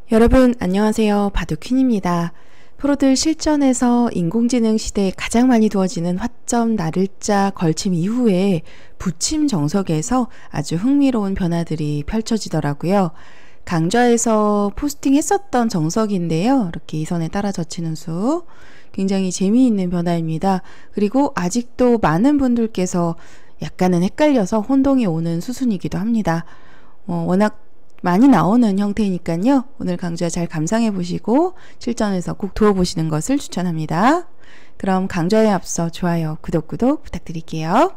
여러분 안녕하세요. 바둑퀸입니다. 프로들 실전에서 인공지능 시대에 가장 많이 두어지는 화점, 날일자, 걸침 이후에 붙임 정석에서 아주 흥미로운 변화들이 펼쳐지더라고요. 강좌에서 포스팅 했었던 정석인데요. 이렇게 이선에 따라 젖히는 수 굉장히 재미있는 변화입니다. 그리고 아직도 많은 분들께서 약간은 헷갈려서 혼동이 오는 수순이기도 합니다. 워낙 많이 나오는 형태이니까요. 오늘 강좌 잘 감상해 보시고 실전에서 꼭 두어보시는 것을 추천합니다. 그럼 강좌에 앞서 좋아요, 구독 부탁드릴게요.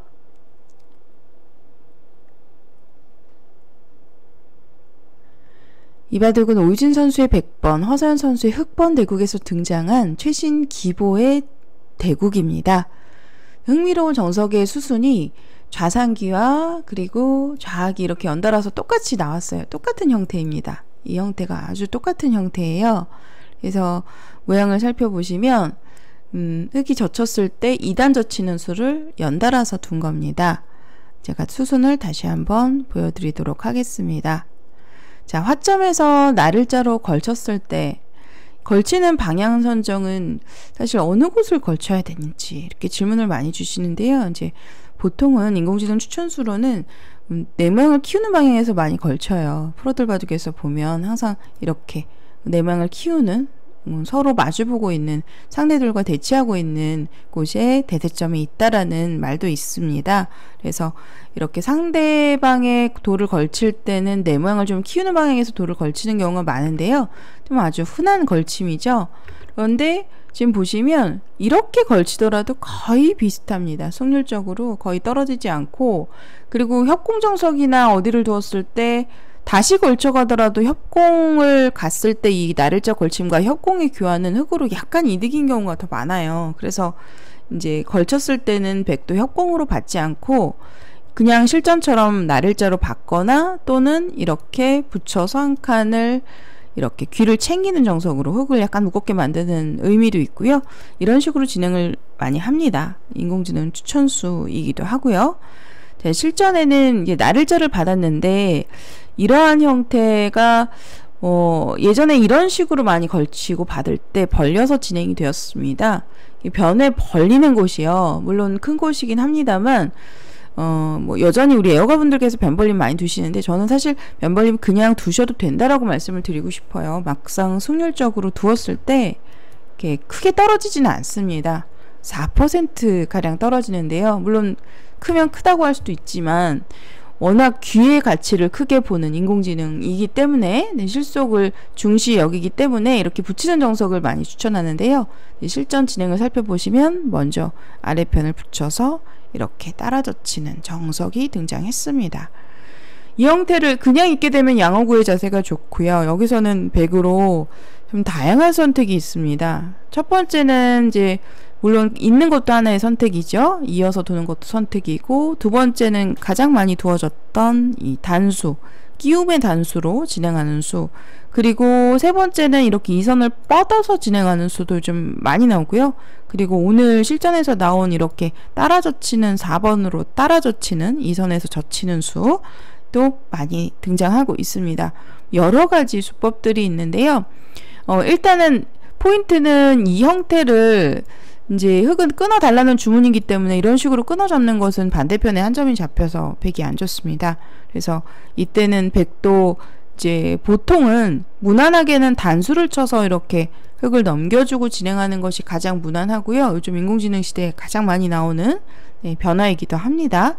이 바둑은 오유진 선수의 100번, 허서연 선수의 흑번 대국에서 등장한 최신 기보의 대국입니다. 흥미로운 정석의 수순이 좌상기와 그리고 좌악이 이렇게 연달아서 똑같이 나왔어요. 똑같은 형태입니다. 이 형태가 아주 똑같은 형태예요. 그래서 모양을 살펴보시면 흙이 젖혔을 때 2단 젖히는 수를 연달아서 둔 겁니다. 제가 수순을 다시 한번 보여드리도록 하겠습니다. 자, 화점에서 날일자로 걸쳤을 때 걸치는 방향 선정은 사실 어느 곳을 걸쳐야 되는지 이렇게 질문을 많이 주시는데요. 이제 보통은 인공지능 추천수로는 내 모양을 키우는 방향에서 많이 걸쳐요. 프로들 바둑에서 보면 항상 이렇게 내 모양을 키우는 서로 마주보고 있는 상대들과 대치하고 있는 곳에 대세점이 있다라는 말도 있습니다. 그래서 이렇게 상대방의 돌을 걸칠 때는 내 모양을 좀 키우는 방향에서 돌을 걸치는 경우가 많은데요. 좀 아주 흔한 걸침이죠. 그런데 지금 보시면 이렇게 걸치더라도 거의 비슷합니다. 승률적으로 거의 떨어지지 않고, 그리고 협공정석이나 어디를 두었을 때 다시 걸쳐가더라도 협공을 갔을 때 이 날일자 걸침과 협공의 교환은 흙으로 약간 이득인 경우가 더 많아요. 그래서 이제 걸쳤을 때는 백도 협공으로 받지 않고 그냥 실전처럼 날일자로 받거나 또는 이렇게 붙여서 한 칸을 이렇게 귀를 챙기는 정석으로 흙을 약간 무겁게 만드는 의미도 있고요. 이런 식으로 진행을 많이 합니다. 인공지능 추천수이기도 하고요. 자, 실전에는 이제 날일자를 받았는데 이러한 형태가 예전에 이런 식으로 많이 걸치고 받을 때 벌려서 진행이 되었습니다. 변에 벌리는 곳이요. 물론 큰 곳이긴 합니다만 여전히 우리 애호가 분들께서 변벌림 많이 두시는데 저는 사실 변벌림 그냥 두셔도 된다라고 말씀을 드리고 싶어요. 막상 승률적으로 두었을 때 이렇게 크게 떨어지지는 않습니다. 4% 가량 떨어지는데요. 물론 크면 크다고 할 수도 있지만 워낙 귀의 가치를 크게 보는 인공지능이기 때문에 실속을 중시 여기기 때문에 이렇게 붙이는 정석을 많이 추천하는데요. 실전 진행을 살펴보시면 먼저 아래편을 붙여서 이렇게 따라 젖히는 정석이 등장했습니다. 이 형태를 그냥 있게 되면 양어구의 자세가 좋고요. 여기서는 백으로 좀 다양한 선택이 있습니다. 첫 번째는 이제 물론 있는 것도 하나의 선택이죠. 이어서 두는 것도 선택이고, 두 번째는 가장 많이 두어졌던 이 단수, 끼움의 단수로 진행하는 수, 그리고 세 번째는 이렇게 이선을 뻗어서 진행하는 수도 좀 많이 나오고요. 그리고 오늘 실전에서 나온 이렇게 따라 젖히는 4번으로 따라 젖히는 이선에서 젖히는 수도 많이 등장하고 있습니다. 여러 가지 수법들이 있는데요. 일단은 포인트는 이 형태를 이제 흙은 끊어달라는 주문이기 때문에 이런 식으로 끊어 잡는 것은 반대편에 한 점이 잡혀서 백이 안 좋습니다. 그래서 이때는 백도 이제 보통은 무난하게는 단수를 쳐서 이렇게 흙을 넘겨주고 진행하는 것이 가장 무난하고요. 요즘 인공지능 시대에 가장 많이 나오는 변화이기도 합니다.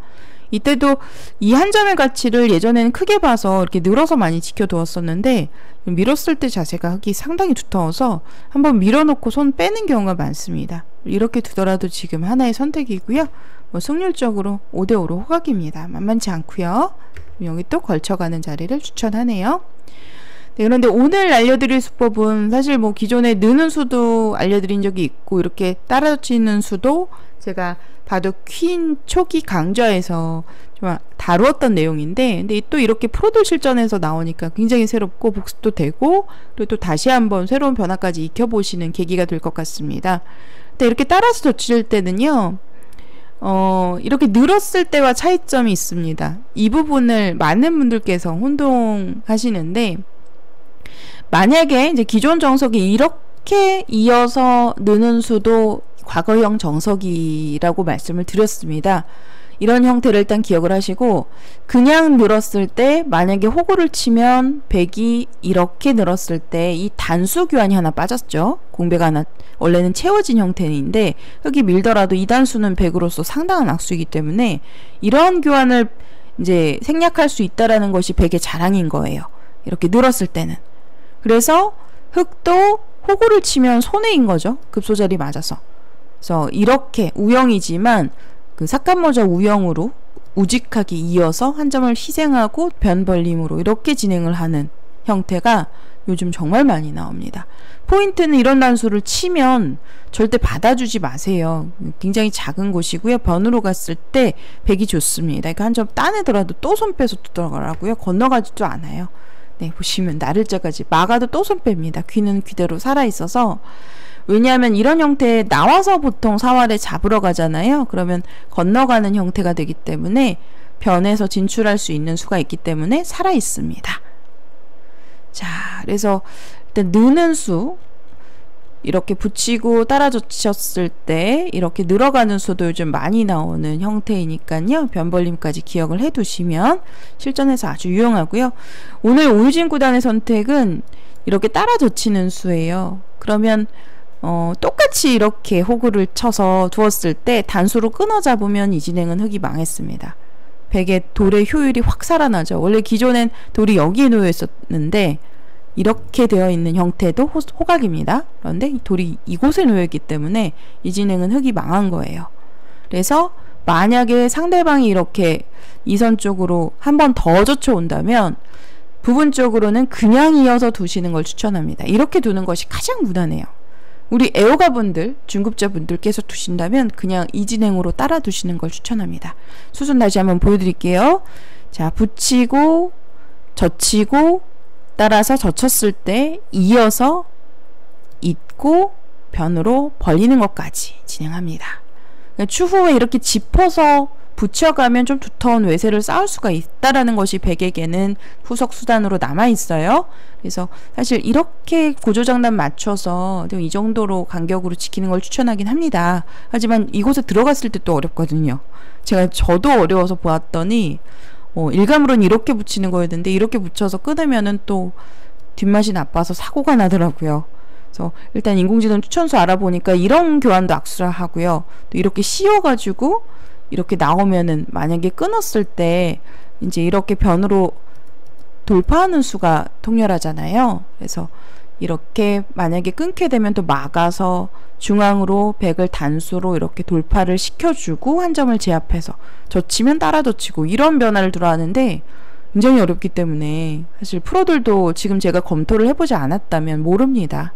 이때도 이 한 점의 가치를 예전에는 크게 봐서 이렇게 늘어서 많이 지켜두었었는데 밀었을 때 자세가 흙이 상당히 두터워서 한번 밀어놓고 손 빼는 경우가 많습니다. 이렇게 두더라도 지금 하나의 선택이고요. 승률적으로 5대5로 호각입니다. 만만치 않고요. 여기 또 걸쳐가는 자리를 추천하네요. 네, 그런데 오늘 알려드릴 수법은 사실 기존에 느는 수도 알려드린 적이 있고 이렇게 따라치는 수도 제가 바둑 퀸 초기 강좌에서 좀 다루었던 내용인데, 근데 또 이렇게 프로들 실전에서 나오니까 굉장히 새롭고 복습도 되고, 그리고 또 다시 한번 새로운 변화까지 익혀보시는 계기가 될 것 같습니다. 근데 이렇게 따라서 젖힐 때는요, 이렇게 늘었을 때와 차이점이 있습니다. 이 부분을 많은 분들께서 혼동하시는데, 만약에 이제 기존 정석이 이렇게 이어서 느는 수도 과거형 정석이라고 말씀을 드렸습니다. 이런 형태를 일단 기억을 하시고, 그냥 늘었을 때 만약에 호구를 치면 100이 이렇게 늘었을 때 이 단수 교환이 하나 빠졌죠. 공배가 하나 원래는 채워진 형태인데 흙이 밀더라도 이 단수는 100으로서 상당한 악수이기 때문에 이러한 교환을 이제 생략할 수 있다라는 것이 100의 자랑인 거예요. 이렇게 늘었을 때는. 그래서 흙도 호구를 치면 손해인 거죠. 급소자리 맞아서. 그래서 이렇게 우영이지만 그 삭간모자 우영으로 우직하게 이어서 한 점을 희생하고 변벌림으로 이렇게 진행을 하는 형태가 요즘 정말 많이 나옵니다. 포인트는 이런 단수를 치면 절대 받아주지 마세요. 굉장히 작은 곳이고요. 변으로 갔을 때 백이 좋습니다. 그러니까 한 점 따내더라도 또 손 빼서 또 들어가라고요. 건너가지도 않아요. 네, 보시면 나를자까지 막아도 또 손 뺍니다. 귀는 귀대로 살아있어서. 왜냐하면 이런 형태에 나와서 보통 사활에 잡으러 가잖아요. 그러면 건너가는 형태가 되기 때문에 변에서 진출할 수 있는 수가 있기 때문에 살아있습니다. 자, 그래서 일단 느는 수 이렇게 붙이고 따라 젖혔을 때 이렇게 늘어가는 수도 요즘 많이 나오는 형태이니까요. 변벌림까지 기억을 해 두시면 실전에서 아주 유용하고요. 오늘 오유진 구단의 선택은 이렇게 따라 젖히는 수예요. 그러면 똑같이 이렇게 호구를 쳐서 두었을 때 단수로 끊어 잡으면 이 진행은 흙이 망했습니다. 백의 돌의 효율이 확 살아나죠. 원래 기존엔 돌이 여기에 놓여 있었는데 이렇게 되어 있는 형태도 호각입니다. 그런데 이 돌이 이곳에 놓여 있기 때문에 이 진행은 흙이 망한 거예요. 그래서 만약에 상대방이 이렇게 이선 쪽으로 한 번 더 젖혀 온다면 부분적으로는 그냥 이어서 두시는 걸 추천합니다. 이렇게 두는 것이 가장 무난해요. 우리 애호가분들, 중급자분들께서 두신다면 그냥 이 진행으로 따라 두시는 걸 추천합니다. 수순 다시 한번 보여드릴게요. 자, 붙이고 젖히고 따라서 젖혔을 때 이어서 잇고 변으로 벌리는 것까지 진행합니다. 추후에 이렇게 짚어서 붙여가면 좀 두터운 외세를 쌓을 수가 있다라는 것이 백에게는 후속 수단으로 남아있어요. 그래서 사실 이렇게 고조장단 맞춰서 이 정도로 간격으로 지키는 걸 추천하긴 합니다. 하지만 이곳에 들어갔을 때 또 어렵거든요. 저도 어려워서 보았더니 일감으로는 이렇게 붙이는 거였는데 이렇게 붙여서 끊으면은 또 뒷맛이 나빠서 사고가 나더라고요. 그래서 일단 인공지능 추천수 알아보니까 이런 교환도 악수라 하고요. 또 이렇게 씌워가지고 이렇게 나오면은 만약에 끊었을 때 이제 이렇게 변으로 돌파하는 수가 통렬하잖아요. 그래서 이렇게 만약에 끊게 되면 또 막아서 중앙으로 백을 단수로 이렇게 돌파를 시켜주고 한 점을 제압해서 젖히면 따라 젖히고 이런 변화를 들어가는데 굉장히 어렵기 때문에 사실 프로들도 지금 제가 검토를 해보지 않았다면 모릅니다.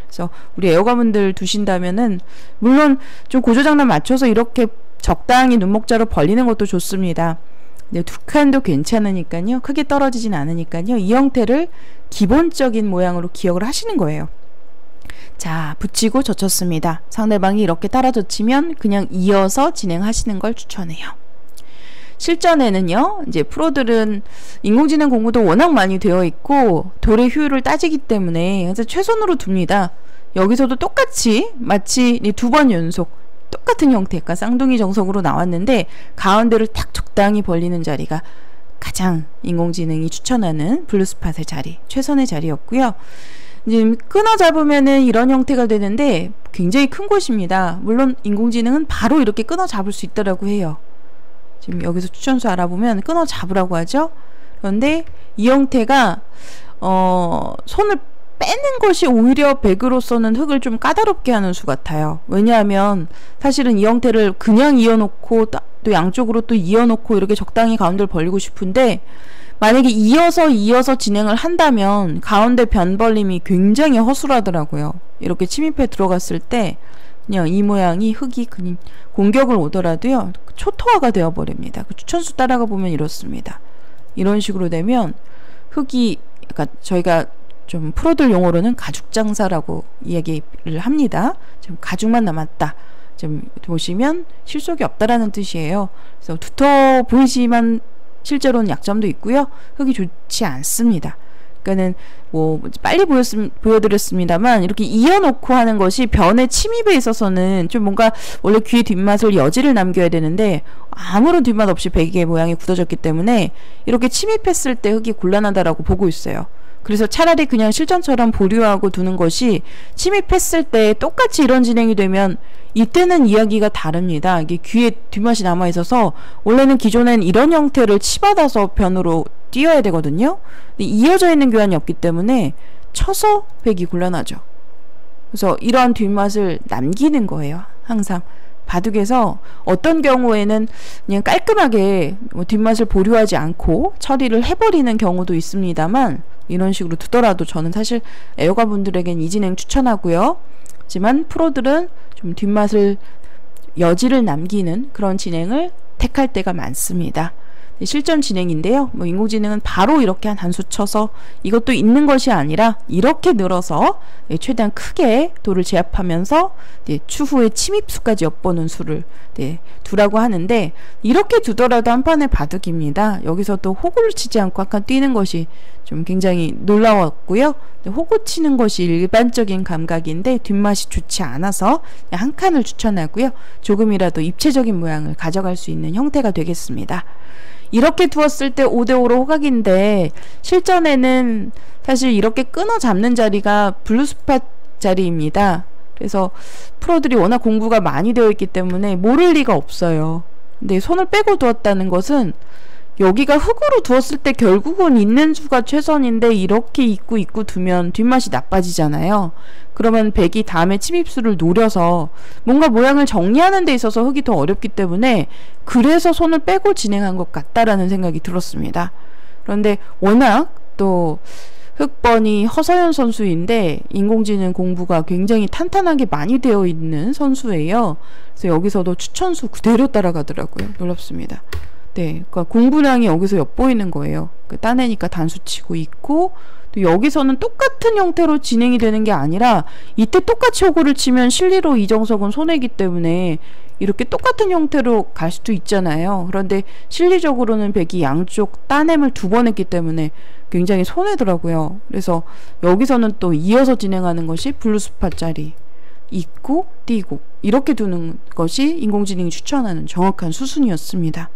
그래서 우리 애호가분들 두신다면은 물론 좀 고조장단 맞춰서 이렇게 적당히 눈목자로 벌리는 것도 좋습니다. 근데 두 칸도 괜찮으니까요. 크게 떨어지진 않으니까요. 이 형태를 기본적인 모양으로 기억을 하시는 거예요. 자, 붙이고 젖혔습니다. 상대방이 이렇게 따라 젖히면 그냥 이어서 진행하시는 걸 추천해요. 실전에는요, 이제 프로들은 인공지능 공부도 워낙 많이 되어 있고 돌의 효율을 따지기 때문에 그래서 최선으로 둡니다. 여기서도 똑같이 마치 두 번 연속 똑같은 형태가 쌍둥이 정석으로 나왔는데 가운데를 딱 적당히 벌리는 자리가 가장 인공지능이 추천하는 블루스팟의 자리, 최선의 자리였고요. 이제 끊어 잡으면은 이런 형태가 되는데 굉장히 큰 곳입니다. 물론 인공지능은 바로 이렇게 끊어 잡을 수 있다라고 해요. 지금 여기서 추천수 알아보면 끊어 잡으라고 하죠. 그런데 이 형태가 손을 빼는 것이 오히려 백으로서는 흙을 좀 까다롭게 하는 수 같아요. 왜냐하면 사실은 이 형태를 그냥 이어놓고 또 양쪽으로 또 이어놓고 이렇게 적당히 가운데를 벌리고 싶은데 만약에 이어서 진행을 한다면 가운데 변벌림이 굉장히 허술하더라고요. 이렇게 침입해 들어갔을 때 그냥 이 모양이 흙이 그냥 공격을 오더라도요 초토화가 되어버립니다. 그 추천수 따라가 보면 이렇습니다. 이런 식으로 되면 흙이 그러니까 저희가 좀 프로들 용어로는 가죽장사라고 얘기를 합니다. 지금 가죽만 남았다. 지금 보시면 실속이 없다라는 뜻이에요. 그래서 두터 보이지만 실제로는 약점도 있고요. 흙이 좋지 않습니다. 그러니까는 뭐 빨리 보여드렸습니다만 이렇게 이어놓고 하는 것이 변의 침입에 있어서는 좀 뭔가 원래 귀의 뒷맛을 여지를 남겨야 되는데 아무런 뒷맛 없이 베개 모양이 굳어졌기 때문에 이렇게 침입했을 때 흙이 곤란하다라고 보고 있어요. 그래서 차라리 그냥 실전처럼 보류하고 두는 것이 침입했을 때 똑같이 이런 진행이 되면 이때는 이야기가 다릅니다. 이게 귀에 뒷맛이 남아있어서 원래는 기존엔 이런 형태를 치받아서 변으로 띄어야 되거든요. 근데 이어져 있는 교환이 없기 때문에 쳐서 베기 곤란하죠. 그래서 이러한 뒷맛을 남기는 거예요. 항상 바둑에서 어떤 경우에는 그냥 깔끔하게 뭐 뒷맛을 보류하지 않고 처리를 해버리는 경우도 있습니다만 이런 식으로 두더라도 저는 사실 애호가 분들에겐 이 진행 추천하고요. 하지만 프로들은 좀 뒷맛을 여지를 남기는 그런 진행을 택할 때가 많습니다. 실전 진행인데요. 뭐 인공지능은 바로 이렇게 한 단수 쳐서 이것도 있는 것이 아니라 이렇게 늘어서 최대한 크게 돌을 제압하면서 추후에 침입수까지 엿보는 수를 두라고 하는데 이렇게 두더라도 한 판의 바둑입니다. 여기서 또 호구를 치지 않고 한 칸 뛰는 것이 좀 굉장히 놀라웠고요. 호구 치는 것이 일반적인 감각인데 뒷맛이 좋지 않아서 한 칸을 추천하고요. 조금이라도 입체적인 모양을 가져갈 수 있는 형태가 되겠습니다. 이렇게 두었을 때 5대5로 호각인데 실전에는 사실 이렇게 끊어 잡는 자리가 블루스팟 자리입니다. 그래서 프로들이 워낙 공부가 많이 되어 있기 때문에 모를 리가 없어요. 근데 손을 빼고 두었다는 것은 여기가 흙으로 두었을 때 결국은 있는 수가 최선인데 이렇게 있고 두면 뒷맛이 나빠지잖아요. 그러면 백이 다음에 침입수를 노려서 뭔가 모양을 정리하는 데 있어서 흙이 더 어렵기 때문에 그래서 손을 빼고 진행한 것 같다라는 생각이 들었습니다. 그런데 워낙 또 흙번이 허서연 선수인데 인공지능 공부가 굉장히 탄탄하게 많이 되어 있는 선수예요. 그래서 여기서도 추천수 그대로 따라가더라고요. 놀랍습니다. 네, 그러니까 공부량이 여기서 엿보이는 거예요. 따내니까 단수 치고 있고 또 여기서는 똑같은 형태로 진행이 되는 게 아니라 이때 똑같이 호구를 치면 실리로 이정석은 손해이기 때문에 이렇게 똑같은 형태로 갈 수도 있잖아요. 그런데 실리적으로는 백이 양쪽 따냄을 2번 했기 때문에 굉장히 손해더라고요. 그래서 여기서는 또 이어서 진행하는 것이 블루스팟짜리 있고 띄고 이렇게 두는 것이 인공지능이 추천하는 정확한 수순이었습니다.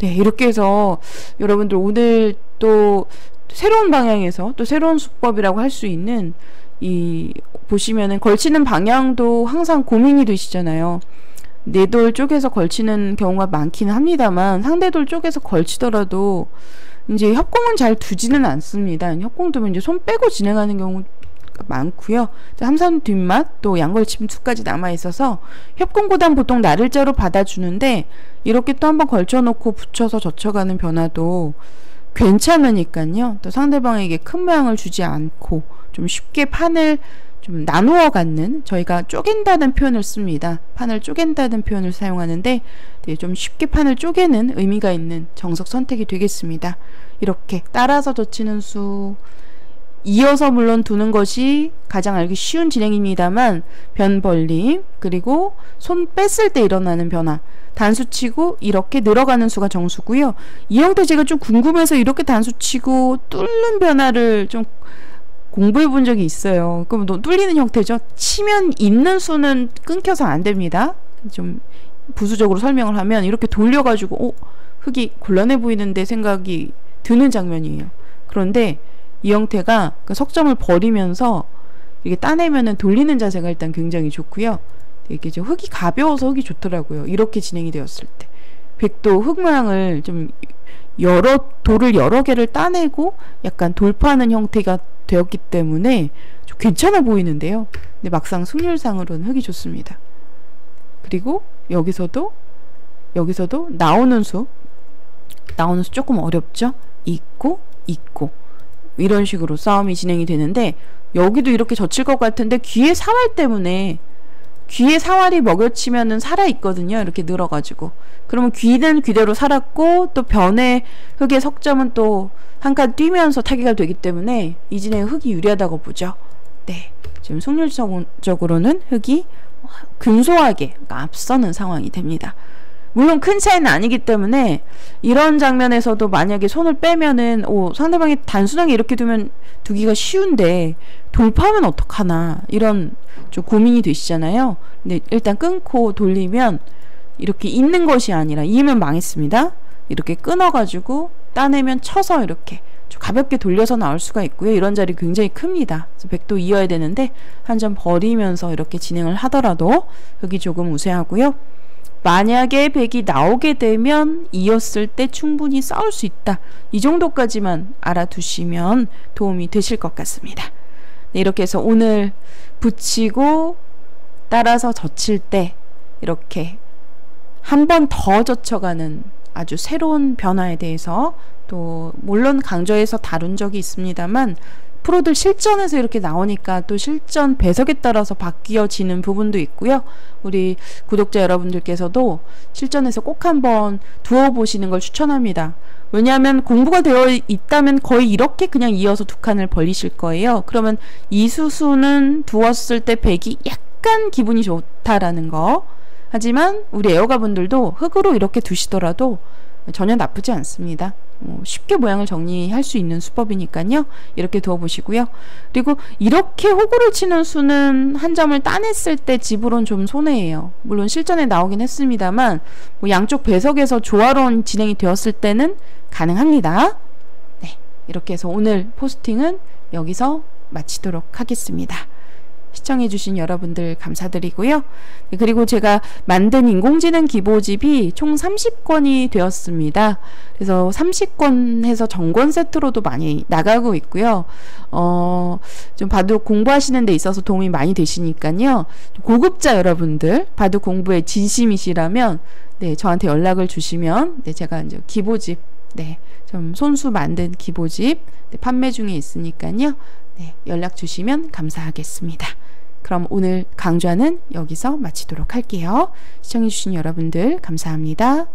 네, 이렇게 해서 여러분들 오늘 또 새로운 방향에서 또 새로운 수법이라고 할 수 있는 이 보시면은 걸치는 방향도 항상 고민이 되시잖아요. 내 돌 쪽에서 걸치는 경우가 많기는 합니다만 상대돌 쪽에서 걸치더라도 이제 협공은 잘 두지는 않습니다. 협공 두면 이제 손 빼고 진행하는 경우가 많고요. 함선 뒷맛 또 양걸침 수까지 남아있어서 협공보단 보통 나를자로 받아주는데 이렇게 또 한번 걸쳐놓고 붙여서 젖혀가는 변화도 괜찮으니까요. 또 상대방에게 큰 모양을 주지 않고 좀 쉽게 판을 좀 나누어 갖는, 저희가 쪼갠다는 표현을 씁니다. 판을 쪼갠다는 표현을 사용하는데 좀 쉽게 판을 쪼개는 의미가 있는 정석 선택이 되겠습니다. 이렇게 따라서 젖히는 수, 이어서 물론 두는 것이 가장 알기 쉬운 진행입니다만 변 벌림, 그리고 손 뺐을 때 일어나는 변화, 단수 치고 이렇게 늘어가는 수가 정수고요. 이 형태 제가 좀 궁금해서 이렇게 단수 치고 뚫는 변화를 좀 공부해 본 적이 있어요. 그럼 뚫리는 형태죠. 치면 있는 수는 끊겨서 안 됩니다. 좀 부수적으로 설명을 하면 이렇게 돌려가지고 흙이 곤란해 보이는데 생각이 드는 장면이에요. 그런데 이 형태가 그 석점을 버리면서 이게 따내면은 돌리는 자세가 일단 굉장히 좋고요. 이게 좀 흙이 가벼워서 흙이 좋더라고요. 이렇게 진행이 되었을 때 백도 흙 모양을 좀 돌을 여러 개를 따내고 약간 돌파하는 형태가 되었기 때문에 좀 괜찮아 보이는데요. 근데 막상 승률상으로는 흙이 좋습니다. 그리고 여기서도 나오는 수 조금 어렵죠. 있고 이런 식으로 싸움이 진행이 되는데 여기도 이렇게 젖힐 것 같은데 귀에 사활 때문에, 귀에 사활이 먹여치면은 살아있거든요. 이렇게 늘어가지고. 그러면 귀는 귀대로 살았고 또 변의 흙의 석점은 또 한 칸 뛰면서 타기가 되기 때문에 이 진행 흙이 유리하다고 보죠. 네, 지금 승률적으로는 흙이 근소하게 앞서는 상황이 됩니다. 물론 큰 차이는 아니기 때문에 이런 장면에서도 만약에 손을 빼면은 상대방이 단순하게 이렇게 두기가 쉬운데 돌파하면 어떡하나 이런 좀 고민이 되시잖아요. 근데 일단 끊고 돌리면 이렇게 있는 것이 아니라 이으면 망했습니다. 이렇게 끊어가지고 따내면 쳐서 이렇게 좀 가볍게 돌려서 나올 수가 있고요. 이런 자리 굉장히 큽니다. 그래서 백도 이어야 되는데 한 점 버리면서 이렇게 진행을 하더라도 여기 조금 우세하고요. 만약에 백이 나오게 되면 이었을 때 충분히 싸울 수 있다. 이 정도까지만 알아두시면 도움이 되실 것 같습니다. 네, 이렇게 해서 오늘 붙이고 따라서 젖힐 때 이렇게 한 번 더 젖혀가는 아주 새로운 변화에 대해서 또 물론 강좌에서 다룬 적이 있습니다만 프로들 실전에서 이렇게 나오니까 또 실전 배석에 따라서 바뀌어지는 부분도 있고요. 우리 구독자 여러분들께서도 실전에서 꼭 한번 두어보시는 걸 추천합니다. 왜냐하면 공부가 되어 있다면 거의 이렇게 그냥 이어서 두 칸을 벌리실 거예요. 그러면 이 수순은 두었을 때 백이 약간 기분이 좋다라는 거. 하지만 우리 애호가 분들도 흙으로 이렇게 두시더라도 전혀 나쁘지 않습니다. 쉽게 모양을 정리할 수 있는 수법이니까요. 이렇게 두어보시고요. 그리고 이렇게 호구를 치는 수는 한 점을 따냈을 때 집으론 좀 손해예요. 물론 실전에 나오긴 했습니다만 양쪽 배석에서 조화로운 진행이 되었을 때는 가능합니다. 네, 이렇게 해서 오늘 포스팅은 여기서 마치도록 하겠습니다. 시청해주신 여러분들 감사드리고요. 그리고 제가 만든 인공지능 기보집이 총 30권이 되었습니다. 그래서 30권 해서 정권 세트로도 많이 나가고 있고요. 좀 바둑 공부하시는 데 있어서 도움이 많이 되시니까요. 고급자 여러분들 바둑 공부에 진심이시라면 네, 저한테 연락을 주시면 네, 제가 이제 기보집 좀 손수 만든 기보집 판매 중에 있으니까요. 네, 연락 주시면 감사하겠습니다. 그럼 오늘 강좌는 여기서 마치도록 할게요. 시청해주신 여러분들 감사합니다.